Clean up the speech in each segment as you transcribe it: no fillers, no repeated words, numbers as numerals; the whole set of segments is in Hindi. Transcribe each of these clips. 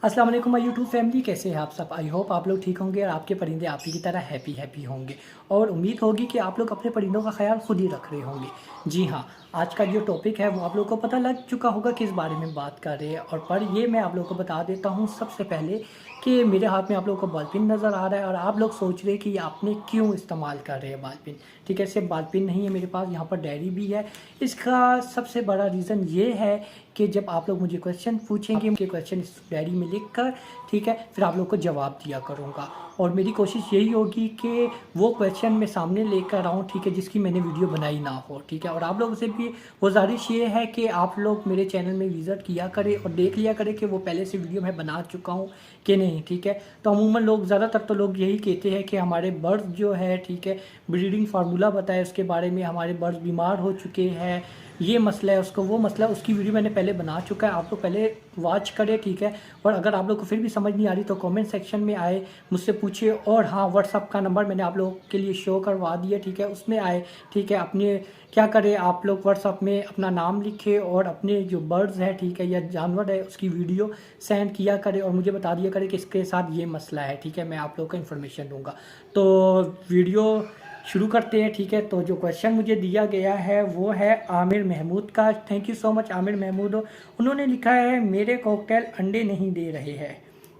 अस्सलाम वालेकुम माय यूट्यूब फैमिली, कैसे हैं आप सब। आई होप आप लोग ठीक होंगे और आपके परिंदे आप ही की तरह हैप्पी होंगे। और उम्मीद होगी कि आप लोग अपने परिंदों का ख्याल खुद ही रख रहे होंगे। जी हाँ, आज का जो टॉपिक है वो आप लोगों को पता लग चुका होगा किस बारे में बात कर रहे हैं। और पर ये मैं आप लोगों को बता देता हूँ सबसे पहले कि मेरे हाथ में आप लोगों को बॉल पिन नज़र आ रहा है और आप लोग सोच रहे हैं कि आपने क्यों इस्तेमाल कर रहे हैं बॉल पिन। ठीक है, सिर्फ बॉल पिन नहीं है मेरे पास, यहाँ पर डायरी भी है। इसका सबसे बड़ा रीज़न ये है कि जब आप लोग मुझे क्वेश्चन पूछेंगे, उनके क्वेश्चन इस डायरी में लिख कर, ठीक है, फिर आप लोग को जवाब दिया करूँगा। और मेरी कोशिश यही होगी कि वो क्वेश्चन मैं सामने लेकर आऊँ, ठीक है, जिसकी मैंने वीडियो बनाई ना हो। ठीक है, और आप लोगों से भी गुजारिश ये है कि आप लोग मेरे चैनल में विज़िट किया करें और देख लिया करें कि वो पहले से वीडियो मैं बना चुका हूँ कि नहीं। ठीक है, तो अमूमन लोग ज़्यादातर तो लोग यही कहते हैं कि हमारे बर्ड्स जो है, ठीक है, ब्रीडिंग फार्मूला बताए उसके बारे में, हमारे बर्ड्स बीमार हो चुके हैं, ये मसला है, उसको वो मसला, उसकी वीडियो मैंने पहले बना चुका है। आप लोग पहले वॉच करें, ठीक है। और अगर आप लोग को फिर भी समझ नहीं आ रही तो कमेंट सेक्शन में आए, मुझसे पूछिए। और हाँ, व्हाट्सअप का नंबर मैंने आप लोगों के लिए शो करवा दिया, ठीक है, उसमें आए, ठीक है। अपने क्या करें, आप लोग व्हाट्सअप में अपना नाम लिखे और अपने जो बर्ड्स है, ठीक है, या जानवर है, उसकी वीडियो सेंड किया करें और मुझे बता दिया करें कि इसके साथ ये मसला है। ठीक है, मैं आप लोग को इन्फॉर्मेशन दूंगा। तो वीडियो शुरू करते हैं, ठीक है। तो जो क्वेश्चन मुझे दिया गया है वो है आमिर महमूद का। Thank you so much Aamir Mahmood. उन्होंने लिखा है मेरे कॉकटेल अंडे नहीं दे रहे हैं,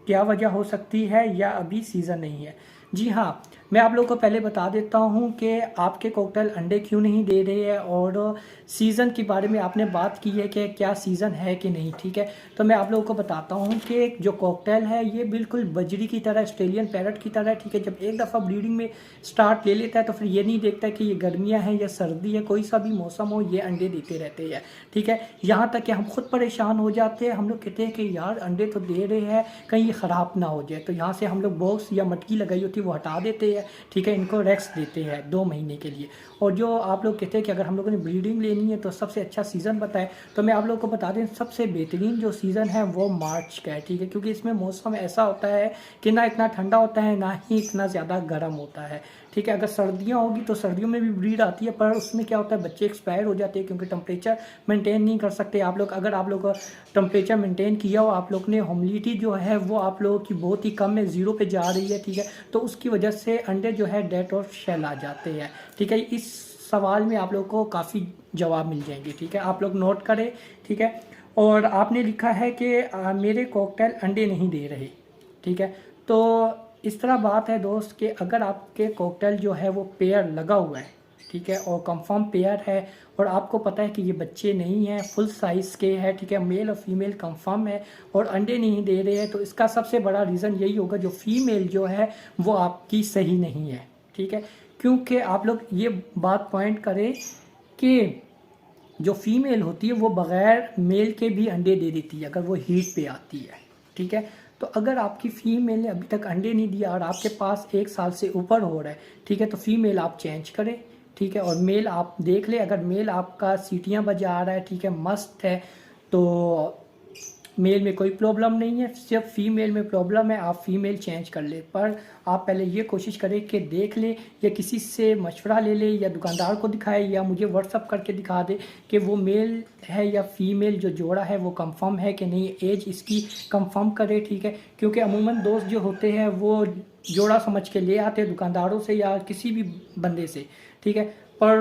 क्या वजह हो सकती है या अभी सीज़न नहीं है। जी हाँ, मैं आप लोगों को पहले बता देता हूँ कि आपके कॉकटेल अंडे क्यों नहीं दे रहे हैं और सीज़न के बारे में आपने बात की है कि क्या सीज़न है कि नहीं। ठीक है, तो मैं आप लोगों को बताता हूँ कि जो कॉकटेल है ये बिल्कुल बजरी की तरह, ऑस्ट्रेलियन पैरट की तरह, ठीक है। जब एक दफ़ा ब्रीडिंग में स्टार्ट ले लेता है तो फिर ये नहीं देखता है कि ये गर्मियाँ हैं या सर्दी है, कोई सा भी मौसम हो ये अंडे देते रहते हैं। ठीक है, यहाँ तक कि हम खुद परेशान हो जाते हैं। हम लोग कहते हैं कि यार अंडे तो दे रहे हैं, कहीं ये ख़राब ना हो जाए, तो यहाँ से हम लोग बॉक्स या मटकी लगाई होती है वो हटा देते हैं। ठीक है, इनको रेस्ट देते हैं 2 महीने के लिए। और जो आप लोग कहते हैं कि अगर हम लोगों ने ब्रीडिंग लेनी है तो सबसे अच्छा सीज़न बताएं, तो मैं आप लोगों को बता दें सबसे बेहतरीन जो सीज़न है वो मार्च का है। ठीक है, क्योंकि इसमें मौसम ऐसा होता है कि ना इतना ठंडा होता है ना ही इतना ज़्यादा गर्म होता है। ठीक है, अगर सर्दियाँ होगी तो सर्दियों में भी ब्रीड आती है, पर उसमें क्या होता है बच्चे एक्सपायर हो जाते हैं क्योंकि टेम्परेचर मेंटेन नहीं कर सकते आप लोग। अगर आप लोग का टेम्परेचर मेंटेन किया हो, आप लोग ने ह्यूमिडिटी जो है वो आप लोगों की बहुत ही कम है, 0 पे जा रही है, ठीक है, तो उसकी वजह से अंडे जो है डेड और शेल आ जाते हैं। ठीक है, इस सवाल में आप लोग को काफ़ी जवाब मिल जाएंगे। ठीक है, आप लोग नोट करें। ठीक है, और आपने लिखा है कि मेरे कॉकटेल अंडे नहीं दे रहे। ठीक है, तो इस तरह बात है दोस्त कि अगर आपके कॉकटेल जो है वो पेयर लगा हुआ है, ठीक है, और कंफर्म पेयर है और आपको पता है कि ये बच्चे नहीं हैं, फुल साइज़ के हैं, ठीक है, मेल और फीमेल कंफर्म है और अंडे नहीं दे रहे हैं, तो इसका सबसे बड़ा रीज़न यही होगा जो फीमेल जो है वो आपकी सही नहीं है। ठीक है, क्योंकि आप लोग ये बात पॉइंट करें कि जो फीमेल होती है वो बग़ैर मेल के भी अंडे दे देती है अगर वो हीट पे आती है। ठीक है, तो अगर आपकी फ़ीमेल ने अभी तक अंडे नहीं दिया और आपके पास 1 साल से ऊपर हो रहा है, ठीक है, तो फीमेल आप चेंज करें। ठीक है, और मेल आप देख ले, अगर मेल आपका सीटियाँ बजा रहा है, ठीक है, मस्त है, तो मेल में कोई प्रॉब्लम नहीं है, सिर्फ फीमेल में प्रॉब्लम है, आप फीमेल चेंज कर ले। पर आप पहले ये कोशिश करें कि देख ले या किसी से मशवरा ले ले या दुकानदार को दिखाए या मुझे व्हाट्सअप करके दिखा दे कि वो मेल है या फीमेल जो जोड़ा है वो कंफर्म है कि नहीं, एज इसकी कंफर्म करे। ठीक है, क्योंकि अमूमन दोस्त जो होते हैं वो जोड़ा समझ के ले आते हैं दुकानदारों से या किसी भी बंदे से। ठीक है, पर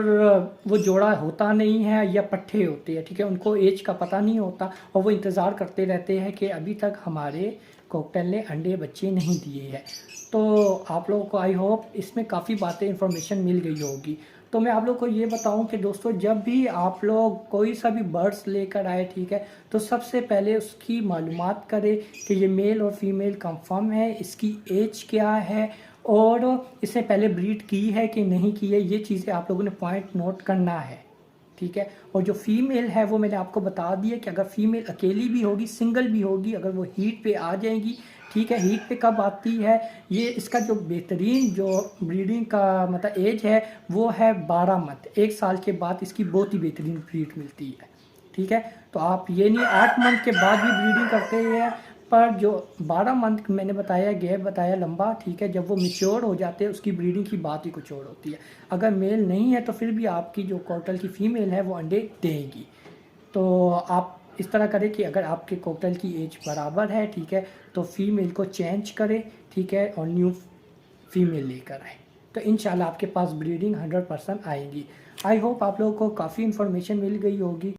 वो जोड़ा होता नहीं है या पट्ठे होते हैं। ठीक है, उनको एज का पता नहीं होता और वो इंतज़ार करते रहते हैं कि अभी तक हमारे कॉकटेल ने अंडे बच्चे नहीं दिए हैं। तो आप लोगों को आई होप इसमें काफ़ी बातें इन्फॉर्मेशन मिल गई होगी। तो मैं आप लोग को ये बताऊं कि दोस्तों जब भी आप लोग कोई सा भी बर्ड्स लेकर आए, ठीक है, तो सबसे पहले उसकी मालूमात करें कि ये मेल और फीमेल कंफर्म है, इसकी एज क्या है और इससे पहले ब्रीड की है कि नहीं की है, ये चीज़ें आप लोगों ने पॉइंट नोट करना है। ठीक है, और जो फीमेल है वो मैंने आपको बता दिया कि अगर फीमेल अकेली भी होगी, सिंगल भी होगी, अगर वो हीट पे आ जाएंगी, ठीक है, हीट पे कब आती है, ये इसका जो बेहतरीन जो ब्रीडिंग का मतलब एज है वो है 12 मंथ। 1 साल के बाद इसकी बहुत ही बेहतरीन ब्रीड मिलती है। ठीक है, तो आप ये नहीं 8 मंथ के बाद भी ब्रीडिंग करते हैं, पर जो 12 मंथ मैंने बताया, गैप बताया लंबा, ठीक है, जब वो मिच्योर हो जाते हैं उसकी ब्रीडिंग की बात ही कुछ और होती है। अगर मेल नहीं है तो फिर भी आपकी जो कॉकटेल की फ़ीमेल है वो अंडे देगी। तो आप इस तरह करें कि अगर आपके कॉकटेल की एज बराबर है, ठीक है, तो फीमेल को चेंज करें, ठीक है, और न्यू फीमेल लेकर आए, तो इंशाल्लाह आपके पास ब्रीडिंग 100% आएगी। आई होप आप लोगों को काफ़ी इन्फॉर्मेशन मिल गई होगी।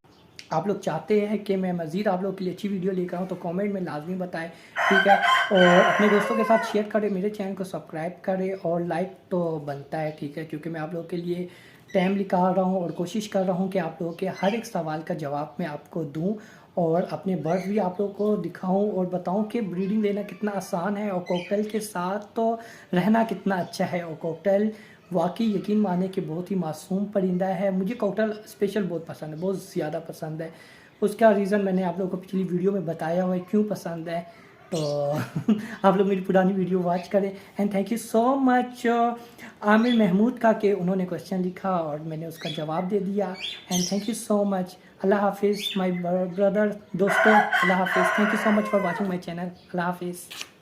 आप लोग चाहते हैं कि मैं मज़ीद आप लोग के लिए अच्छी वीडियो लेकर आऊँ तो कमेंट में लाजमी बताएं, ठीक है, और अपने दोस्तों के साथ शेयर करें, मेरे चैनल को सब्सक्राइब करें और लाइक तो बनता है, ठीक है, क्योंकि मैं आप लोगों के लिए टाइम निकाल रहा हूँ और कोशिश कर रहा हूँ कि आप लोगों के हर एक सवाल का जवाब मैं आपको दूँ और अपने बर्ड्स भी आप लोगों को दिखाऊं और बताऊं कि ब्रीडिंग लेना कितना आसान है और कॉकटेल के साथ तो रहना कितना अच्छा है। और कॉकटेल वाकई यकीन माने कि बहुत ही मासूम परिंदा है। मुझे कॉकटेल स्पेशल बहुत पसंद है, बहुत ज़्यादा पसंद है। उसका रीज़न मैंने आप लोगों को पिछली वीडियो में बताया हुआ है क्यों पसंद है, तो आप लोग मेरी पुरानी वीडियो वॉच करें। And thank you so much Aamir Mahmood का कि उन्होंने क्वेश्चन लिखा और मैंने उसका जवाब दे दिया। And thank you so much. अल्लाह हाफिज़ माय ब्रदर, दोस्तों, अल्लाह हाफिज़। Thank you so much for watching my channel. अल्लाह हाफिज़।